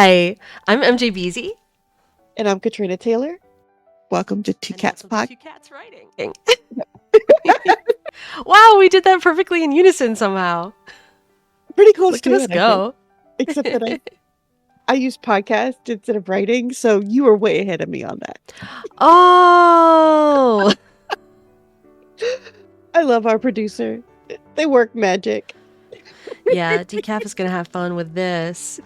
Hi, I'm MJ Beasy. And I'm Catrina Taylor. Welcome to Two Cats Pod. Two Cats Writing. Wow, we did that perfectly in unison somehow. Pretty close Look to at us it, I think. go. Except that I use podcast instead of writing, so you were way ahead of me on that. Oh, I love our producer. They work magic. yeah, Decaf is gonna have fun with this.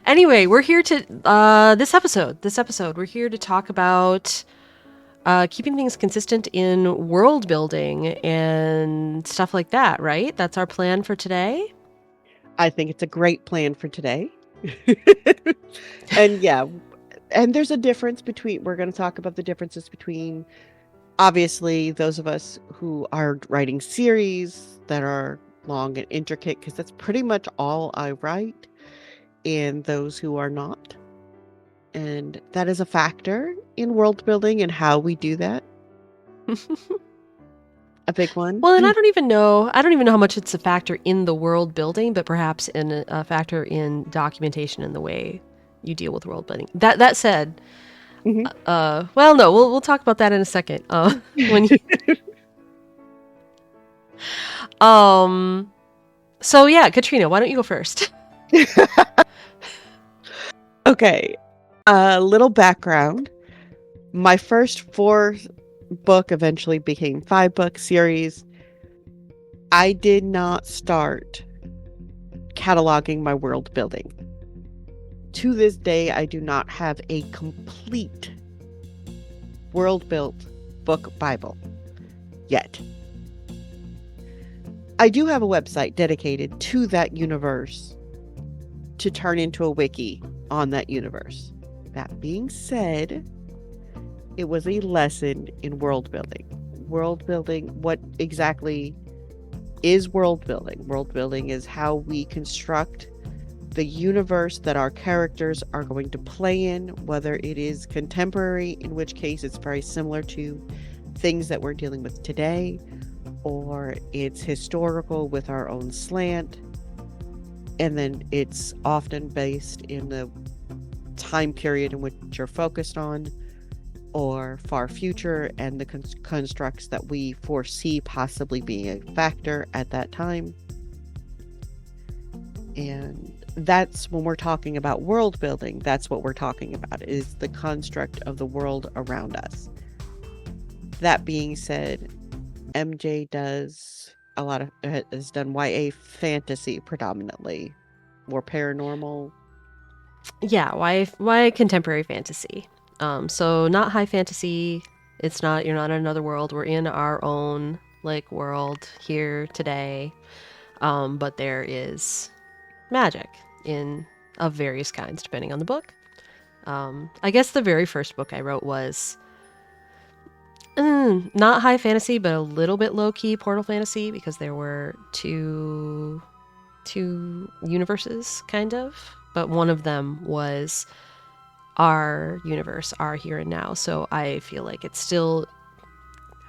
Anyway, we're here to this episode. We're here to talk about keeping things consistent in world building and stuff like that, right? That's our plan for today. I think it's a great plan for today. And yeah, and there's a difference between, we're going to talk about the differences between, obviously, those of us who are writing series that are long and intricate, because that's pretty much all I write, and those who are not. And that is a factor in world building and how we do that. A big one. Well, and I don't even know how much it's a factor in the world building, but perhaps in a factor in documentation and the way you deal with world building. That said, well, no, we'll talk about that in a second. So yeah, Catrina, why don't you go first? Okay. A little background. My first 4-book eventually became 5-book series. I did not start cataloging my world building. To this day, I do not have a complete world built book Bible yet. I do have a website dedicated to that universe to turn into a wiki on that universe. That being said, it was a lesson in world building. World building, what exactly is world building? World building is how we construct the universe that our characters are going to play in, whether it is contemporary, in which case it's very similar to things that we're dealing with today, or it's historical with our own slant, and then it's often based in the time period in which you're focused on, or far future, and the constructs that we foresee possibly being a factor at that time. And that's when we're talking about world building, that's what we're talking about, is the construct of the world around us. That being said, MJ has done YA fantasy predominantly, more paranormal. Yeah, why contemporary fantasy? So not high fantasy. You're not in another world. We're in our own world here today. But there is magic of various kinds depending on the book. I guess the very first book I wrote was not high fantasy, but a little bit low key portal fantasy, because there were two universes kind of, but one of them was our universe, our here and now. So I feel like it still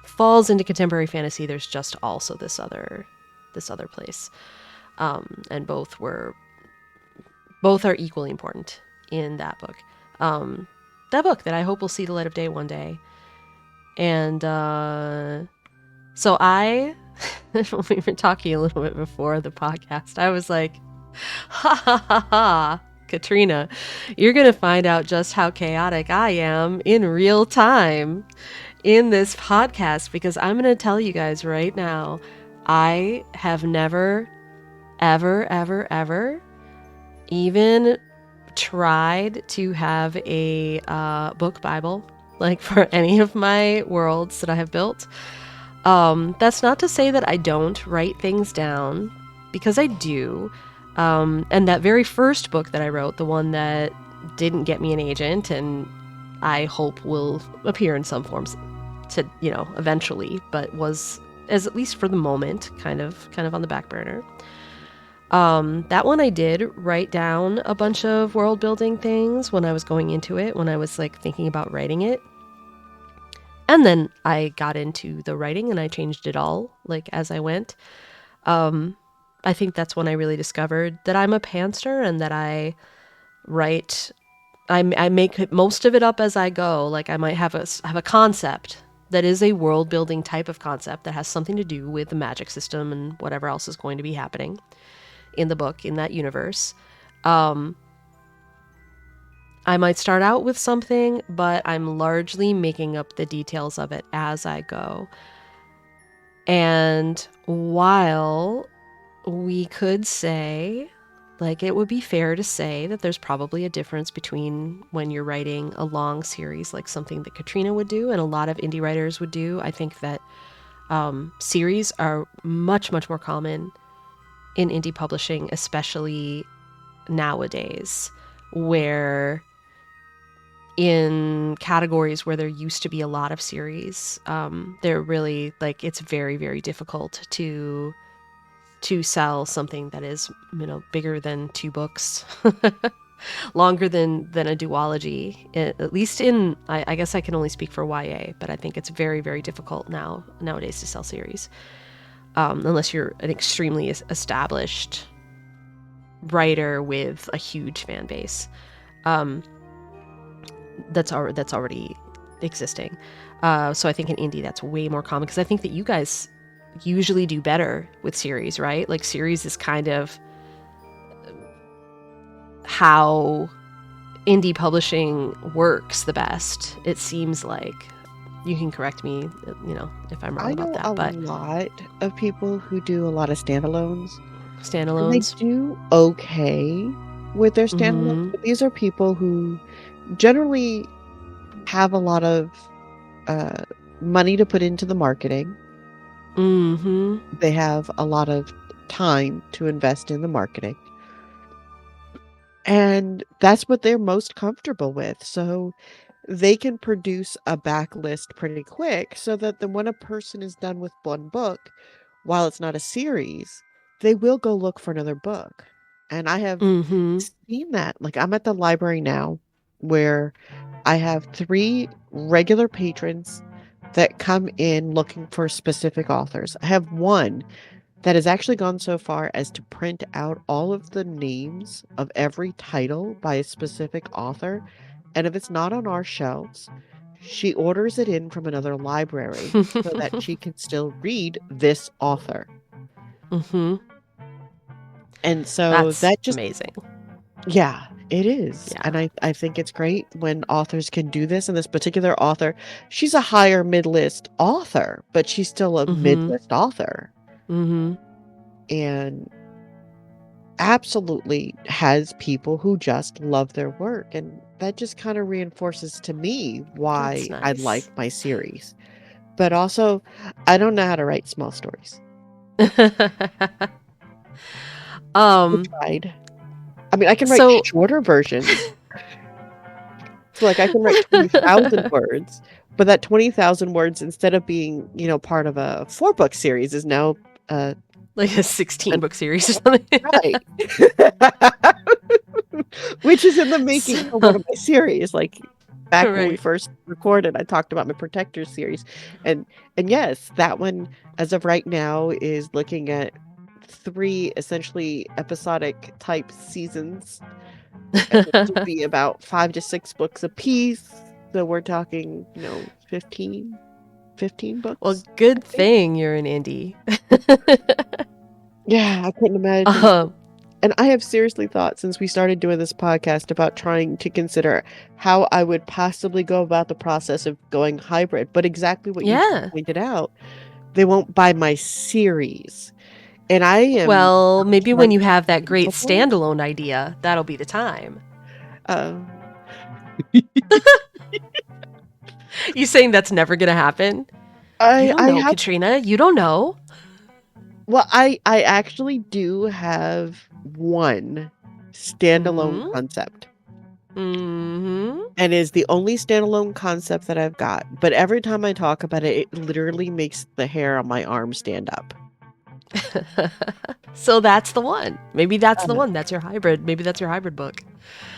falls into contemporary fantasy. There's just also this other place, and both are equally important in that book. That book that I hope will see the light of day one day. And so we were talking a little bit before the podcast. I was like, ha ha ha ha, Catrina, you're going to find out just how chaotic I am in real time in this podcast, because I'm going to tell you guys right now, I have never, ever, ever, ever even tried to have a book Bible, for any of my worlds that I have built. That's not to say that I don't write things down, because I do. And that very first book that I wrote, the one that didn't get me an agent and I hope will appear in some forms to, eventually, but was, as at least for the moment, kind of on the back burner. That one I did write down a bunch of world building things when I was going into it, when I was thinking about writing it. And then I got into the writing and I changed it all as I went. I think that's when I really discovered that I'm a pantster and that write I make most of it up as I go. Like I might have a concept that is a world building type of concept that has something to do with the magic system and whatever else is going to be happening in the book in that universe. I might start out with something, but I'm largely making up the details of it as I go. And while we could say, like, it would be fair to say that there's probably a difference between when you're writing a long series, like something that Catrina would do and a lot of indie writers would do. I think that series are much, much more common in indie publishing, especially nowadays, where in categories where there used to be a lot of series, they're really like it's very, very difficult to sell something that is, you know, bigger than 2 books, longer than a duology. At least in, I guess I can only speak for YA, but I think it's very, very difficult nowadays to sell series, unless you're an extremely established writer with a huge fan base. That's already existing. So I think in indie that's way more common because I think that you guys usually do better with series, right? Like series is kind of how indie publishing works the best. It seems like. You can correct me, you know, if I'm wrong I about know a that, but lot of people who do a lot of standalones, and they standalones. do okay with their standalones, Mhm. but these are people who generally have a lot of uh, money to put into the marketing. Mhm. They have a lot of time to invest in the marketing. And that's what they're most comfortable with. So they can produce a backlist pretty quick so that then when a person is done with one book, while it's not a series, they will go look for another book. And I have Mhm. seen that. Like I'm at the library now where I have 3 regular patrons that come in looking for specific authors. I have one that has actually gone so far as to print out all of the names of every title by a specific author. And if it's not on our shelves, she orders it in from another library so that she can still read this author. Mhm. And so That's that just, amazing. yeah, it is. Yeah. And I think it's great when authors can do this. And this particular author, she's a higher mid list author, but she's still a mid Mhm. list author. Mhm. And absolutely has people who just love their work. And that just kind of reinforces to me That's why I like nice. my series. But also, I don't know how to write small stories. I um tried. I mean, I can write so shorter versions. So, like, I can write 20,000 words, but that 20,000 words, instead of being, part of a 4-book series, is now uh, like a 16 an book series or something. right. Which is in the making for one So, of my series. Like back when we right. first recorded, I talked about my Protector series. And yes, that one as of right now is looking at 3 essentially episodic type seasons. And those would be about 5 to 6 books a piece. So we're talking, 15 Well, books, I good think. thing you're an indie. Yeah, I couldn't imagine. um, And I have seriously thought since we started doing this podcast about trying to consider how I would possibly go about the process of going hybrid. But exactly what you just yeah. pointed out, they won't buy my series. And I am Well, not maybe when one you to have be that great capable. standalone idea, that'll be the time. Uh, You saying that's never gonna happen? You don't I know, have Katrina. You don't know. well, I actually do have one standalone Mm-hmm. concept. Mm-hmm. And is the only standalone concept that I've got. But every time I talk about it, it literally makes the hair on my arm stand up. So that's the one. Maybe that's the Uh, one. That's your hybrid. Maybe that's your hybrid book.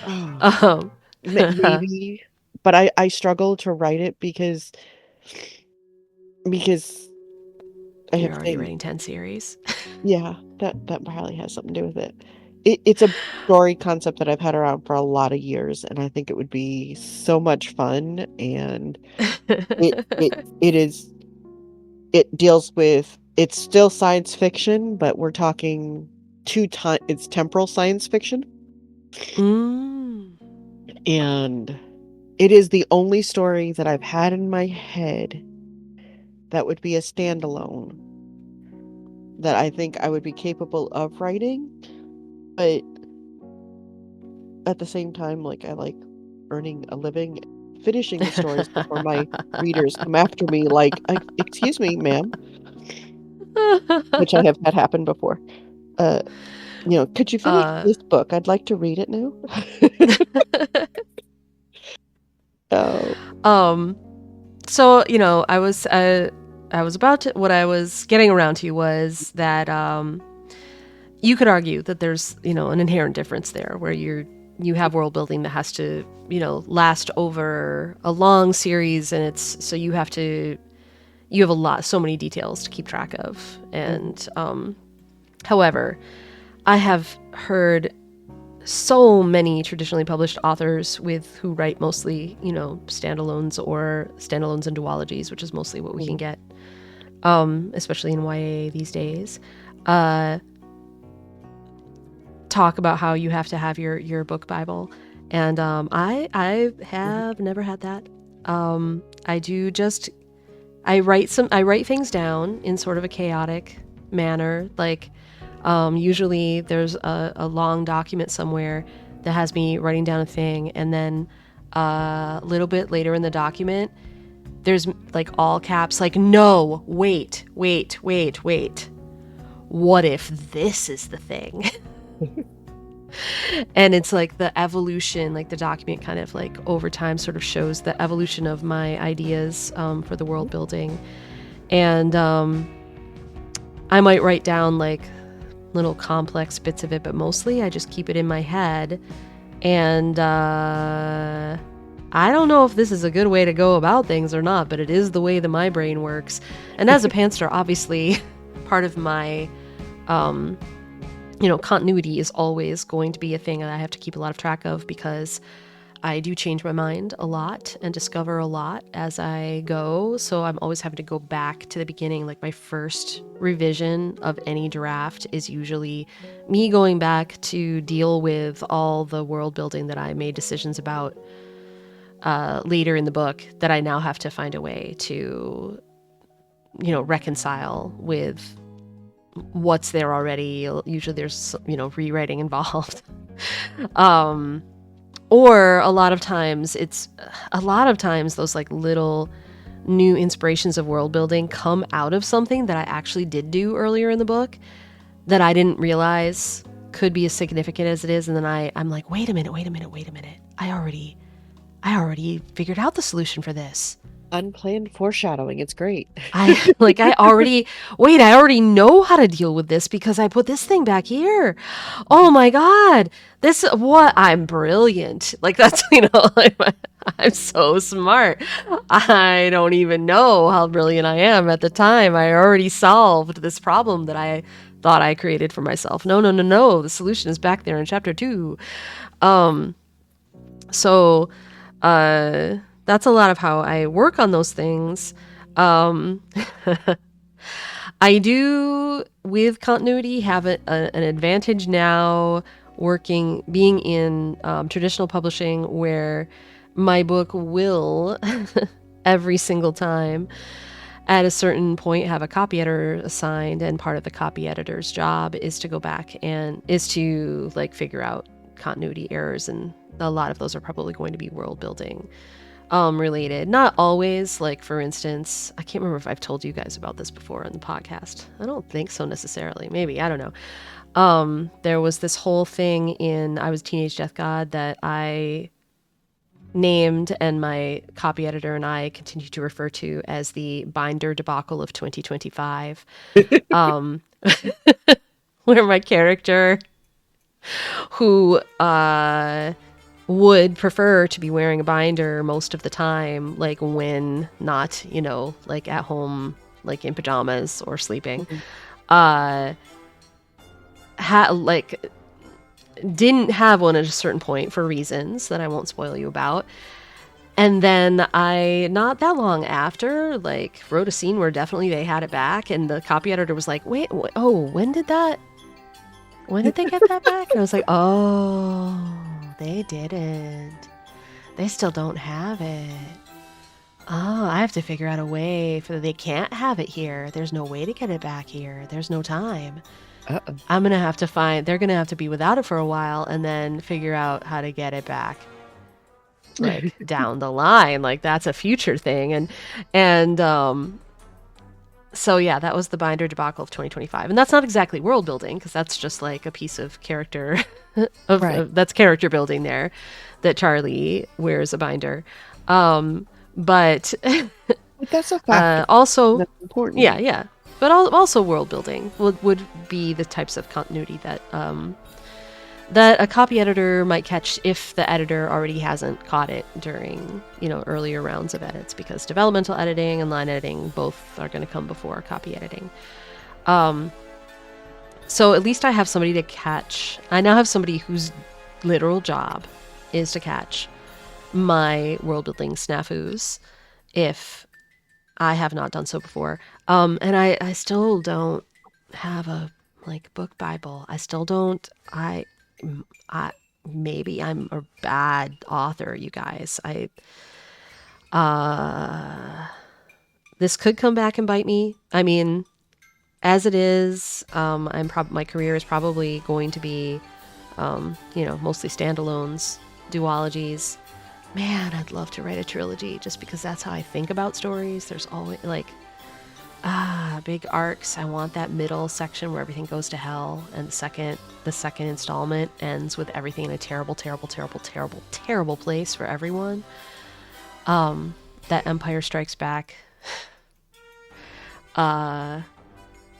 oh, Um, maybe, but I struggle to write it because I You're have already things. writing 10 series. Yeah, that probably has something to do with it. It's a story concept that I've had around for a lot of years, and I think it would be so much fun. And it it it is it deals with it's still science fiction, but we're talking it's temporal science fiction, Mm. and it is the only story that I've had in my head that would be a standalone that I think I would be capable of writing, but at the same time, like, I like earning a living, finishing the stories before my readers come after me like, excuse me, ma'am," which I have had happen before. Uh, "Could you finish uh, this book? I'd like to read it now." Oh, um, so, I was about to, what I was getting around to was that, you could argue that there's, an inherent difference there where you have world building that has to, last over a long series, and you have so many details to keep track of. mhm, And, however, I have heard so many traditionally published authors who write mostly, standalones and duologies, which is mostly what we can mhm, get, especially in YA these days. Uh, Talk about how you have to have your book Bible, and I mhm, have never had that. I do just I write things down in sort of a chaotic manner. Like, usually there's a long document somewhere that has me writing down a thing, and then a little bit later in the document, there's like all caps, like, no, wait, wait, wait, wait. What if this is the thing? And it's like the evolution, like the document kind of like over time sort of shows the evolution of my ideas, for the world mhm, building. And I might write down like little complex bits of it, but mostly I just keep it in my head. And I don't know if this is a good way to go about things or not, but it is the way that my brain works. And as a pantster, obviously, part of my continuity is always going to be a thing that I have to keep a lot of track of, because I do change my mind a lot and discover a lot as I go. So I'm always having to go back to the beginning. Like, my first revision of any draft is usually me going back to deal with all the world building that I made decisions about later in the book, that I now have to find a way to, reconcile with what's there already. Usually there's, rewriting involved. um, or a lot of times those like little new inspirations of world building come out of something that I actually did do earlier in the book that I didn't realize could be as significant as it is. And then I'm like, wait a minute, wait a minute, wait a minute. I already figured out the solution for this. unplanned foreshadowing, it's great. I already know how to deal with this because I put this thing back here. Oh my God. I'm brilliant. Like, that's, I'm so smart. I don't even know how brilliant I am at the time. I already solved this problem that I thought I created for myself. No, no, no, no. The solution is back there in chapter 2. So, that's a lot of how I work on those things. Um, I do, with continuity, have an advantage now being in traditional publishing, where my book will, every single time, at a certain point, have a copy editor assigned, and part of the copy editor's job is to go back and is to like figure out continuity errors, and a lot of those are probably going to be world building related. Not always. Like, for instance, I can't remember if I've told you guys about this before on the podcast. I don't think so necessarily. Maybe, I don't know. There was this whole thing in I Was Teenage Death God that I named, and my copy editor and I continue to refer to as the binder debacle of 2025, where my character, who would prefer to be wearing a binder most of the time, like when not, like at home like in pajamas or sleeping, Mhm. uh, like didn't have one at a certain point for reasons that I won't spoil you about. And then I, not that long after, like wrote a scene where definitely they had it back, and the copy editor was like, "Wait, oh, when did they get that back?" And I was like, "Oh, they didn't. They still don't have it. Oh, I have to figure out a way for they can't have it here. There's no way to get it back here. There's no time. Uh-oh. I'm gonna have to find. They're gonna have to be without it for a while, and then figure out how to get it back." Like down the line, like that's a future thing, and so yeah, that was the binder debacle of 2025, and that's not exactly world building because that's just like a piece of character Right. that's character building there, that Charlie wears a binder, but But that's a factor. also, That's important. yeah, yeah, but also world building would be the types of continuity that a copy editor might catch if the editor already hasn't caught it during, earlier rounds of edits, because developmental editing and line editing both are going to come before copy editing. So at least I have somebody to catch. I now have somebody whose literal job is to catch my world building snafus if I have not done so before. And I still don't have a like book Bible. I still don't. I maybe I'm a bad author, you guys. Uh this could come back and bite me. I mean, as it is, my career is probably going to be mostly standalones, duologies. Man, I'd love to write a trilogy just because that's how I think about stories. There's always like big arcs. I want that middle section where everything goes to hell, and the second installment ends with everything in a terrible, terrible, terrible, terrible, terrible place for everyone. That Empire Strikes Back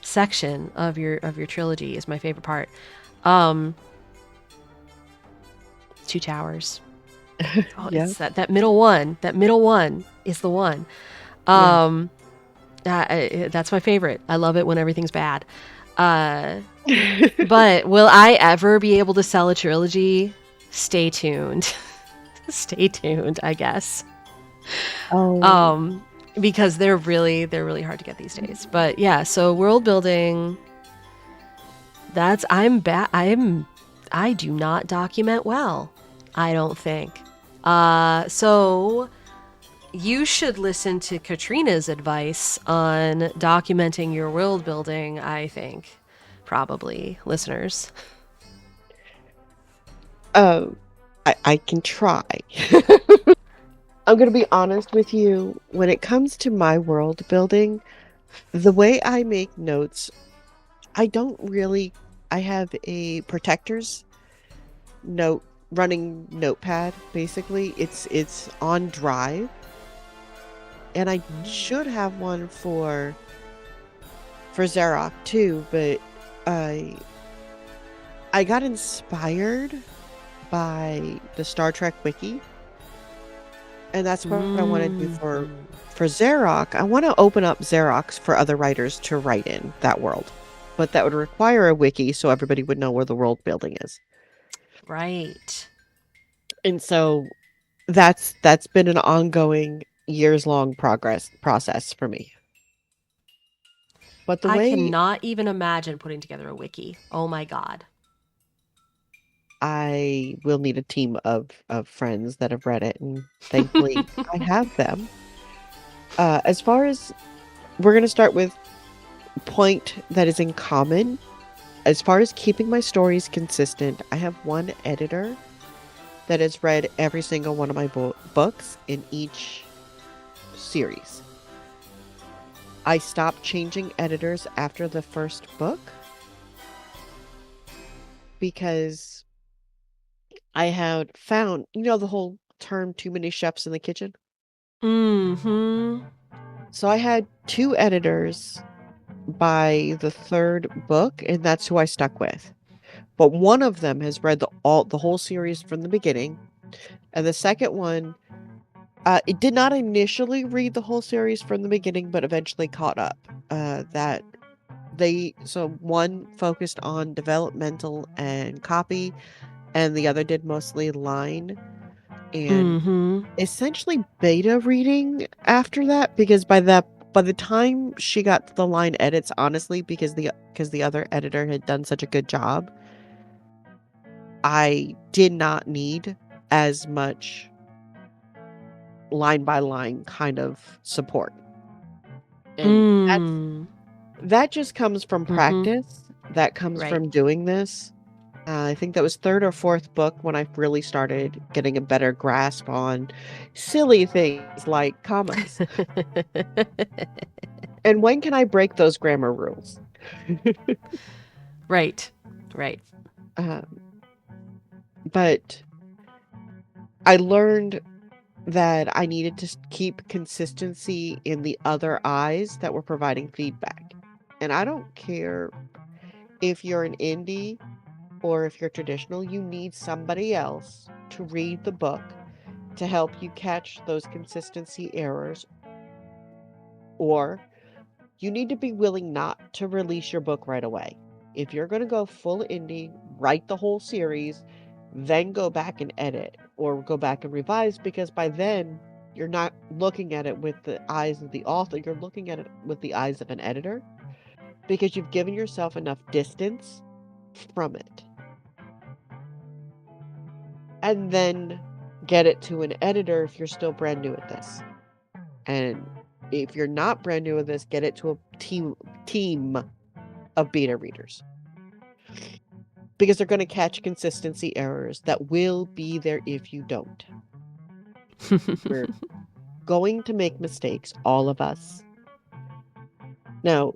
section of your trilogy is my favorite part. Um, Two Towers. Oh, Yeah. it's that middle one. That middle one is the one. Yeah. Um, that's my favorite. I love it when everything's bad. Uh, But will I ever be able to sell a trilogy? Stay tuned. Stay tuned, I guess. Oh, Um, because they're really hard to get these days. But yeah, so world building, that's I'm bad. I do not document well. I don't think. So you should listen to Catrina's advice on documenting your world building, I think. Probably, listeners. oh, I can try. I'm going to be honest with you. When it comes to my world building, the way I make notes, I don't really. I have a protectors note running notepad. Basically, it's on Drive, and I should have one for Xerox too. But I got inspired by the Star Trek wiki, and that's what I want to do for Xerox. I want to open up Xerox for other writers to write in that world, but that would require a wiki so everybody would know where the world building is. Right. And so that's been an ongoing years long process for me. But the I way cannot even imagine putting together a wiki. Oh my god. I will need a team of friends that have read it, and thankfully I have them. As far as we're going to start with point that is in common. As far as keeping my stories consistent, I have one editor that has read every single one of my books in each series. I stopped changing editors after the first book because I had found, the whole term too many chefs in the kitchen. Mm-hmm. So I had two editors by the third book, and that's who I stuck with. But one of them has read the whole series from the beginning, and the second one It did not initially read the whole series from the beginning, but eventually caught up. So one focused on developmental and copy, and the other did mostly line, and essentially beta reading after that, because by the time she got to the line edits, honestly, because the other editor had done such a good job, I did not need as much line by line kind of support. And that just comes from practice. That comes from doing this. I think that was third or fourth book when I really started getting a better grasp on silly things like commas. And when can I break those grammar rules? Right. But I learned that I needed to keep consistency in the other eyes that were providing feedback. And I don't care if you're an indie or if you're traditional, you need somebody else to read the book to help you catch those consistency errors, or you need to be willing not to release your book right away. If you're going to go full indie, write the whole series, then go back and edit or go back and revise, because by then you're not looking at it with the eyes of the author, you're looking at it with the eyes of an editor, because you've given yourself enough distance from it. And then get it to an editor if you're still brand new at this. And if you're not brand new at this, get it to a team of beta readers, because they're going to catch consistency errors that will be there if you don't. We're going to make mistakes, all of us. Now,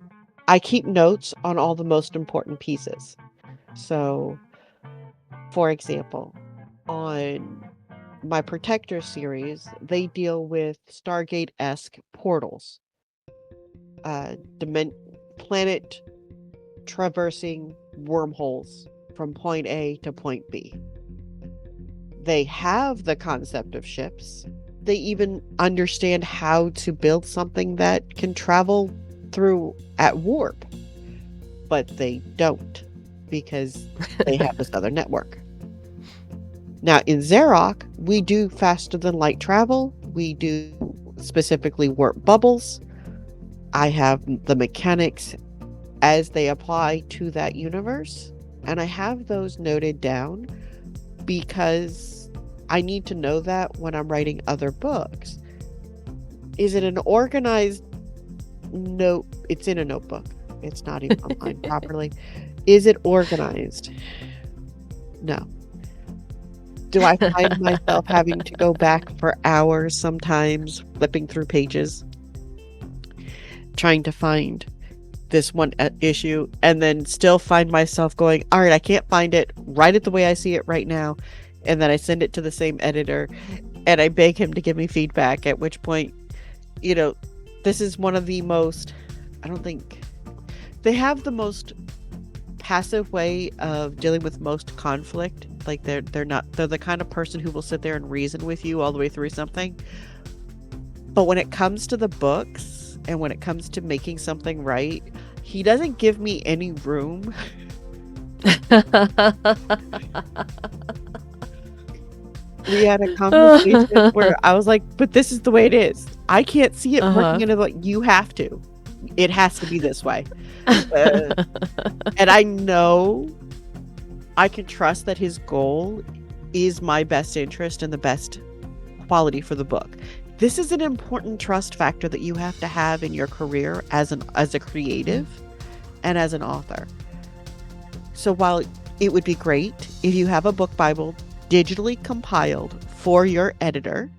I keep notes on all the most important pieces. So, for example, on my Protector series, they deal with Stargate-esque portals. Planet traversing wormholes from point A to point B. They have the concept of ships. They even understand how to build something that can travel through at warp. But they don't, because they have this other network. Now, in Xerox, we do faster than light travel. We do specifically warp bubbles. I have the mechanics as they apply to that universe, and I have those noted down because I need to know that when I'm writing other books. Is it an organized note? It's in a notebook. It's not even online properly. Is it organized? No. Do I find myself having to go back for hours sometimes, flipping through pages, trying to find this one issue, and then still find myself going, all right, I can't find it, write it the way I see it right now, and then I send it to the same editor and I beg him to give me feedback, at which point, this is one of the most, I don't think they have the most passive way of dealing with most conflict. Like they're the kind of person who will sit there and reason with you all the way through something. But when it comes to the books and when it comes to making something right, he doesn't give me any room. We had a conversation where I was like, but this is the way it is. I can't see it working in it. Like, you have to. It has to be this way. And I know I can trust that his goal is my best interest and the best quality for the book. This is an important trust factor that you have to have in your career as a creative and as an author. So while it would be great if you have a book Bible digitally compiled for your editor,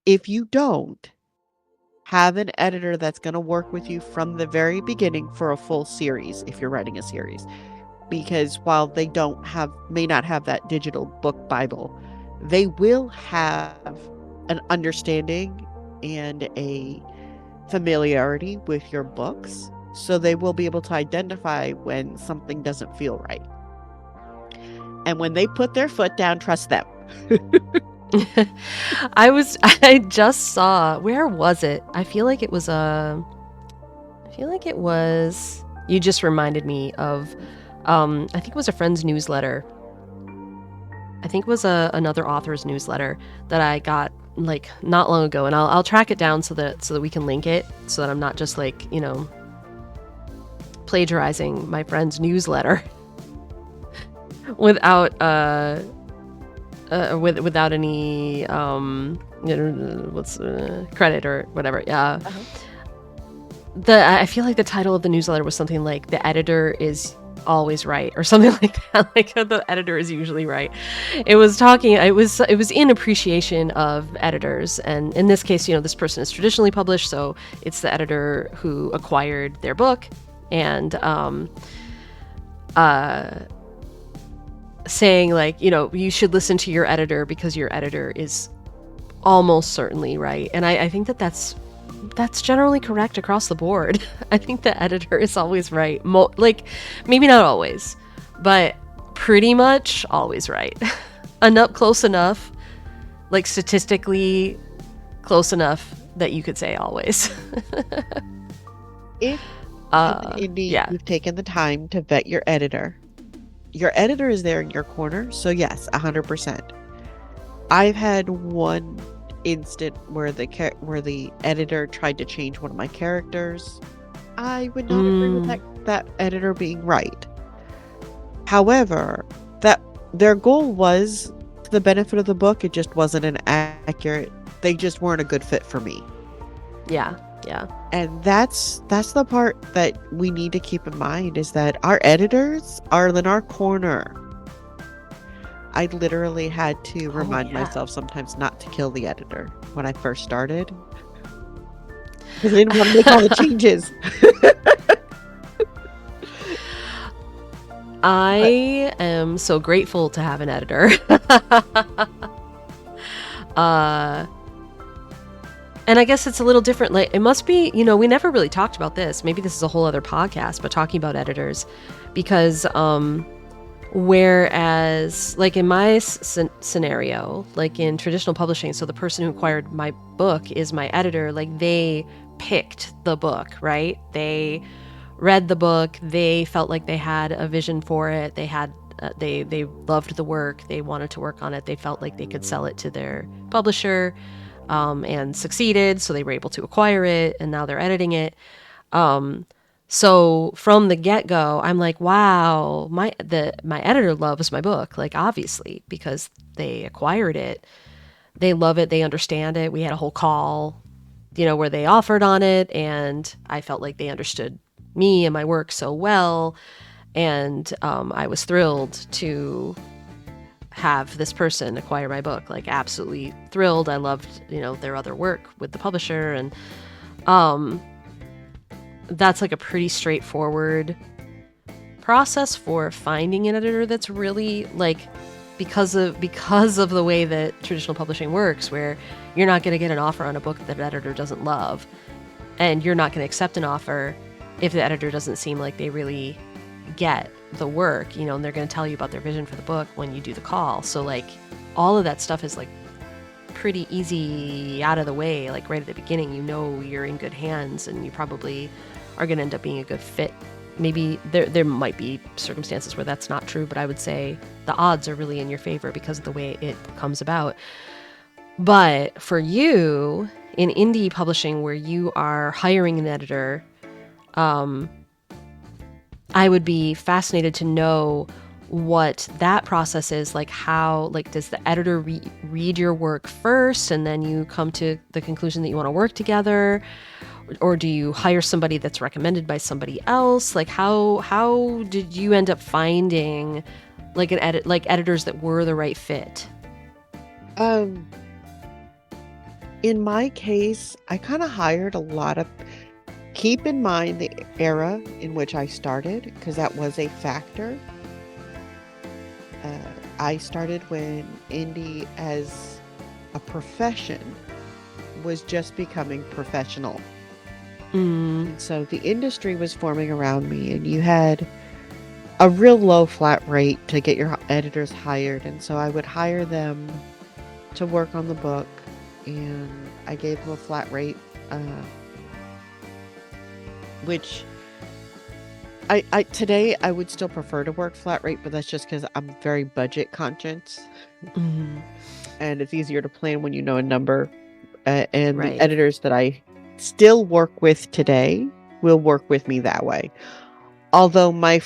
if you don't, have an editor that's going to work with you from the very beginning for a full series if you're writing a series. Because while they may not have that digital book Bible, they will have an understanding and a familiarity with your books. So they will be able to identify when something doesn't feel right. And when they put their foot down, trust them. I just saw, where was it? I feel like it was, you just reminded me of, I think it was a friend's newsletter. I think it was another author's newsletter that I got like not long ago, and I'll track it down so that we can link it, so that I'm not just like, plagiarizing my friend's newsletter without without any what's credit or whatever. Yeah. Uh-huh. I feel like the title of the newsletter was something like "The editor is always right" or something like that. Like the editor is usually right. It was in appreciation of editors, and in this case, this person is traditionally published, so it's the editor who acquired their book, and saying like, you should listen to your editor because your editor is almost certainly right. And I think that's generally correct across the board. I think the editor is always right. Like, maybe not always, but pretty much always right. Close enough, like statistically close enough that you could say always. If indeed yeah. you've taken the time to vet your editor is there in your corner. So yes, 100%. I've had one instant where the editor tried to change one of my characters. I would not agree with that editor being right. However, that their goal was to the benefit of the book. It just wasn't an accurate. They just weren't a good fit for me. Yeah. Yeah. And that's the part that we need to keep in mind, is that our editors are in our corner. I literally had to remind myself sometimes not to kill the editor when I first started, because I didn't want to make all the changes. I am so grateful to have an editor. And I guess it's a little different. Like, it must be, we never really talked about this. Maybe this is a whole other podcast, but talking about editors, because whereas like in my scenario, like in traditional publishing, so the person who acquired my book is my editor. Like, they picked the book, right? They read the book. They felt like they had a vision for it. They had they loved the work. They wanted to work on it. They felt like they could sell it to their publisher, and succeeded. So they were able to acquire it, and now they're editing it. So from the get-go, I'm like, wow, my editor loves my book, like, obviously, because they acquired it. They love it. They understand it. We had a whole call, where they offered on it, and I felt like they understood me and my work so well. And I was thrilled to have this person acquire my book, like, absolutely thrilled. I loved, their other work with the publisher, and that's like a pretty straightforward process for finding an editor that's really like, because of the way that traditional publishing works, where you're not going to get an offer on a book that an editor doesn't love, and you're not going to accept an offer if the editor doesn't seem like they really get the work, and they're going to tell you about their vision for the book when you do the call. So like, all of that stuff is like pretty easy out of the way, like right at the beginning. You're in good hands, and you probably are going to end up being a good fit. Maybe there might be circumstances where that's not true, but I would say the odds are really in your favor because of the way it comes about. But for you in indie publishing, where you are hiring an editor, I would be fascinated to know what that process is like. How, like, does the editor read your work first, and then you come to the conclusion that you want to work together? Or do you hire somebody that's recommended by somebody else? Like, how did you end up finding like editors that were the right fit? In my case, I kind of hired a lot of. Keep in mind the era in which I started, because that was a factor. I started when indie as a profession was just becoming professional. And so the industry was forming around me, and you had a real low flat rate to get your editors hired. And so I would hire them to work on the book, and I gave them a flat rate, uh, which I today I would still prefer to work flat rate, but that's just because I'm very budget conscious, Mm-hmm. and it's easier to plan when you know a number. And the Right. editors that I still work with today will work with me that way. Although my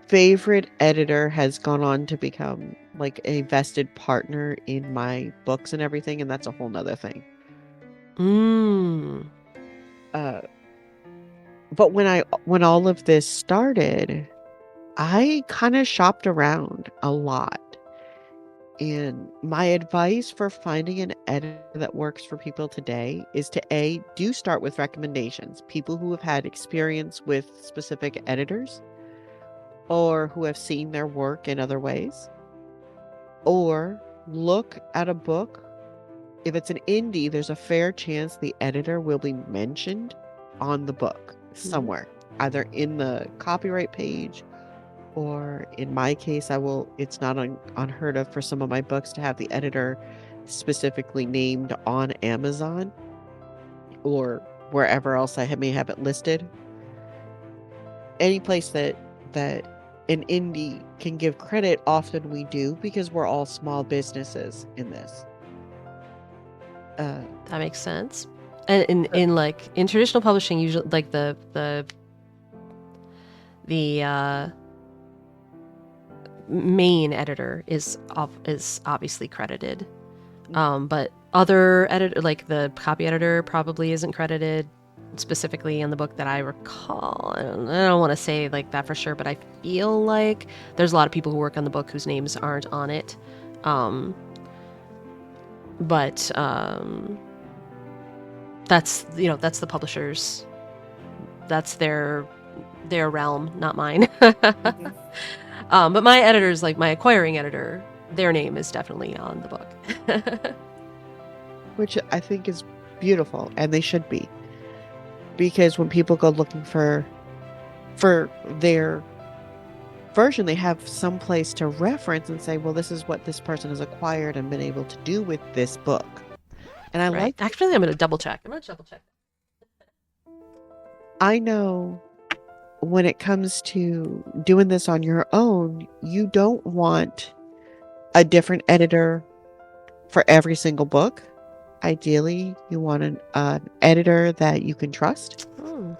favorite editor has gone on to become like a vested partner in my books and everything, and that's a whole nother thing. Mm. Uh, but when all of this started, I kind of shopped around a lot. And my advice for finding an editor that works for people today is to do start with recommendations, people who have had experience with specific editors or who have seen their work in other ways, or look at a book. If it's an indie, there's a fair chance the editor will be mentioned on the book Mm-hmm. somewhere, either in the copyright page, or in my case, it's not unheard of for some of my books to have the editor specifically named on Amazon or wherever else may have it listed. Any place that an indie can give credit, often we do, because we're all small businesses in this. Uh, That makes sense. And uh, in traditional publishing, usually like the main editor is obviously credited. But other editor, like the copy editor, probably isn't credited specifically in the book that I recall. I don't want to say like that for sure, but I feel like there's a lot of people who work on the book whose names aren't on it. Um, but that's that's the publisher's, that's their realm, not mine. mhm. But my editors, like my acquiring editor, their name is definitely on the book. Which I think is beautiful, and they should be, because when people go looking for their version, they have some place to reference and say, well, this is what this person has acquired and been able to do with this book. And I Right. like that. Actually, I'm going to double check. I'm going to double check. I know when it comes to doing this on your own, you don't want a different editor for every single book. Ideally, you want an editor that you can trust, Hmm.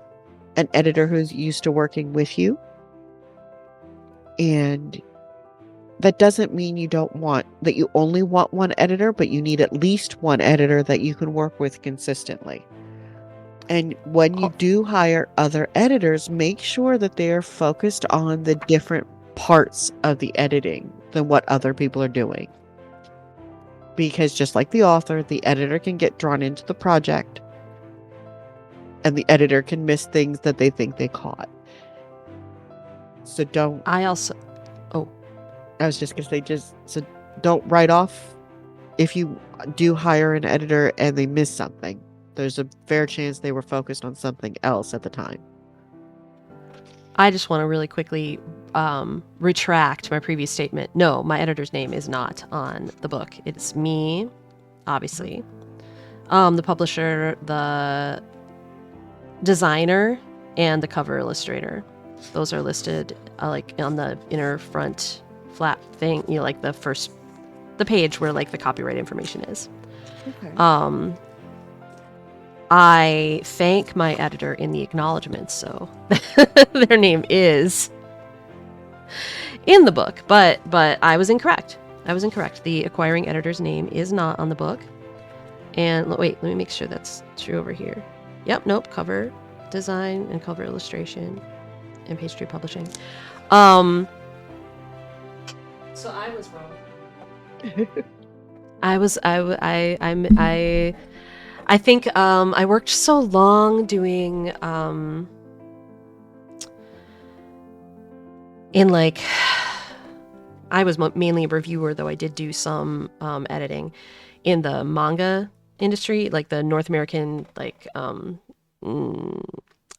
an editor who's used to working with you. And that doesn't mean you only want one editor, but you need at least one editor that you can work with consistently. And when you Oh, do hire other editors, make sure that they're focused on the different parts of the editing than what other people are doing. Because just like the author, the editor can get drawn into the project and the editor can miss things that they think they caught. So don't, I also. Oh, I was just going to say, so don't write off if you do hire an editor and they miss something. There's a fair chance they were focused on something else at the time. I just want to really quickly retract my previous statement. No, my editor's name is not on the book. It's me, obviously. The publisher, the designer, and the cover illustrator. Those are listed like on the inner front flap thing, like the page where like the copyright information is. Okay. Um, I thank my editor in the acknowledgments, so their name is in the book. But I was incorrect. I was incorrect. The acquiring editor's name is not on the book. And wait, let me make sure that's true over here. Yep, nope. Cover design and cover illustration and page tree publishing. Um, so I was wrong. I think I worked so long doing in like I was mainly a reviewer, though I did do some editing in the manga industry, like the North American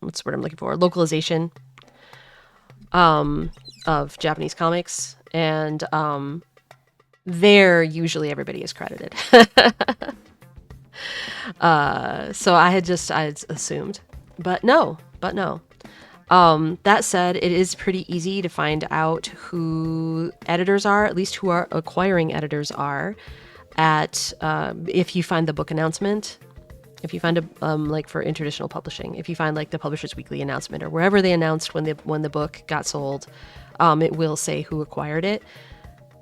what's the word I'm looking for, localization of Japanese comics, and there usually everybody is credited. So I assumed, but no, that said, it is pretty easy to find out who editors are, at least who our acquiring editors are, at if you find the book announcement. If you find a like for traditional publishing, if you find like the Publishers Weekly announcement or wherever they announced when the book got sold, it will say who acquired it.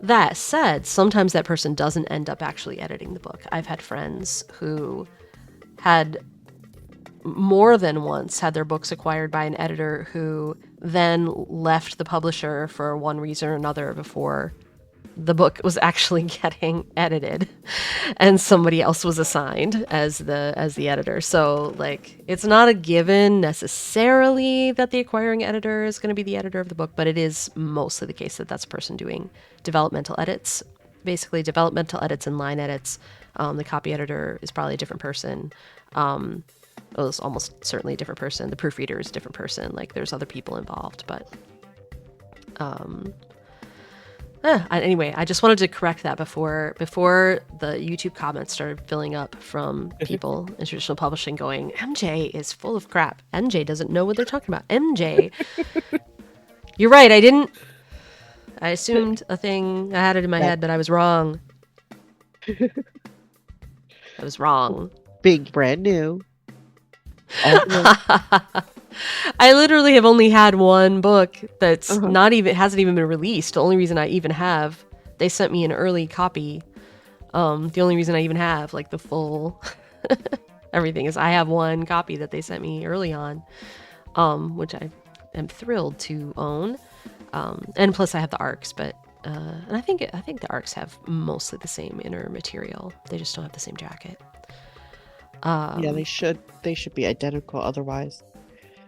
That said, sometimes that person doesn't end up actually editing the book. I've had friends who had more than once had their books acquired by an editor who then left the publisher for one reason or another before the book was actually getting edited and somebody else was assigned as the editor. So like it's not a given necessarily that the acquiring editor is going to be the editor of the book, but it is mostly the case that that's a person doing developmental edits, basically developmental edits and line edits. The copy editor is probably a different person. It's almost certainly a different person. The proofreader is a different person. Like there's other people involved, but anyway, I just wanted to correct that before the YouTube comments started filling up from people in traditional publishing going, MJ is full of crap. MJ doesn't know what they're talking about. MJ, you're right. I assumed a thing. I had it in my head, but I was wrong. I was wrong. Being brand new. I literally have only had one book that's hasn't even been released. The only reason I even have, they sent me an early copy. The only reason I even have like the full everything is I have one copy that they sent me early on, which I am thrilled to own. And plus I have the ARCs, but and I think the ARCs have mostly the same inner material. They just don't have the same jacket. Yeah, they should be identical otherwise.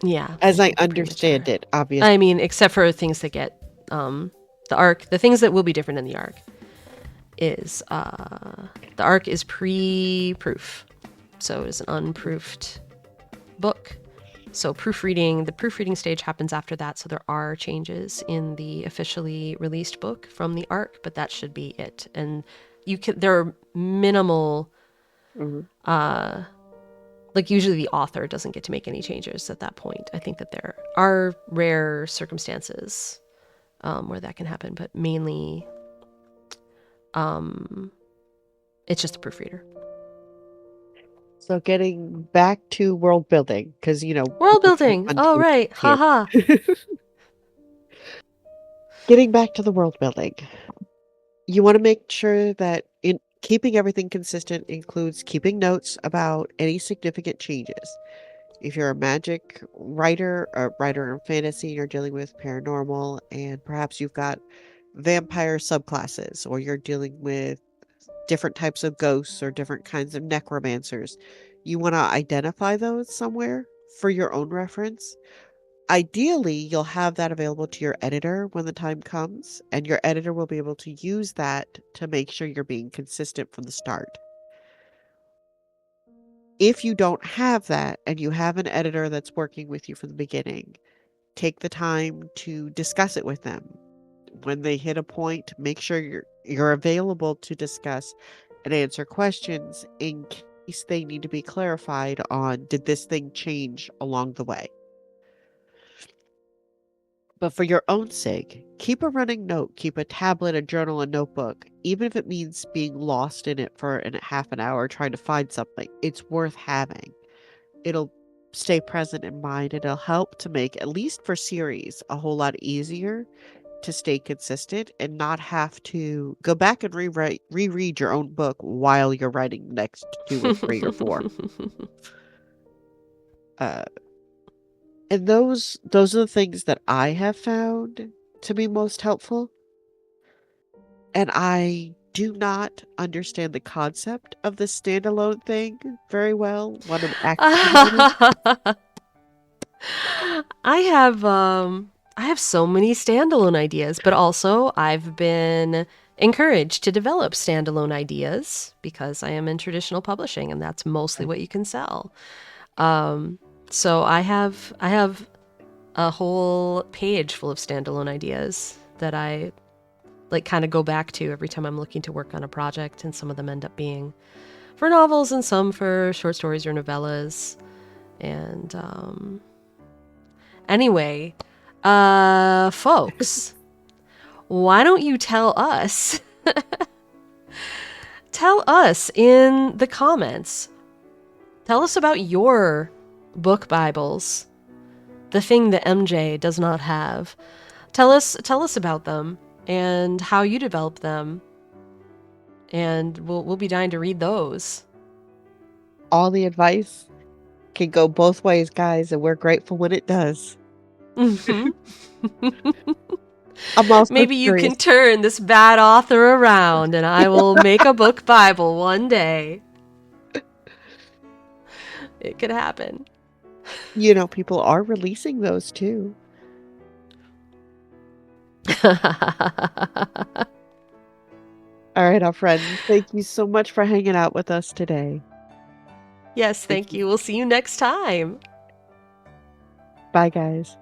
Yeah. As I understand it, obviously. I mean, except for things that get the ARC, the things that will be different in the ARC is the ARC is pre-proof. So it's an unproofed book. So the proofreading stage happens after that. So there are changes in the officially released book from the ARC, but that should be it. And there are minimal like usually the author doesn't get to make any changes at that point. I think that there are rare circumstances where that can happen, but mainly it's just a proofreader. So getting back to world building, because world building. Oh right, haha. Getting back to the world building, you want to make sure that in keeping everything consistent includes keeping notes about any significant changes. If you're a magic writer, a writer in fantasy, you're dealing with paranormal, and perhaps you've got vampire subclasses, or you're dealing with different types of ghosts or different kinds of necromancers. You want to identify those somewhere for your own reference. Ideally, you'll have that available to your editor when the time comes, and your editor will be able to use that to make sure you're being consistent from the start. If you don't have that and you have an editor that's working with you from the beginning, take the time to discuss it with them. When they hit a point, make sure you're available to discuss and answer questions in case they need to be clarified on, did this thing change along the way? But for your own sake, keep a running note, keep a tablet, a journal, a notebook, even if it means being lost in it for half an hour trying to find something. It's worth having. It'll stay present in mind, and it'll help to make, at least for series, a whole lot easier to stay consistent and not have to go back and reread your own book while you're writing the next 2 or 3 or 4. And those are the things that I have found to be most helpful. And I do not understand the concept of the standalone thing very well. What I'm actually I have so many standalone ideas, but also I've been encouraged to develop standalone ideas because I am in traditional publishing and that's mostly what you can sell. So I have a whole page full of standalone ideas that I like kind of go back to every time I'm looking to work on a project, and some of them end up being for novels and some for short stories or novellas. And anyway, folks, why don't you tell us in the comments, tell us about your book Bibles, the thing that MJ does not have. Tell us about them and how you developed them, and we'll be dying to read those. All the advice can go both ways, guys, and we're grateful when it does. Mm-hmm. I'm also Maybe you curious. can turn this bad author around, and I will make a book Bible one day. It could happen. You know, people are releasing those too. All right, our friend. Thank you so much for hanging out with us today. Yes, thank you. We'll see you next time. Bye, guys.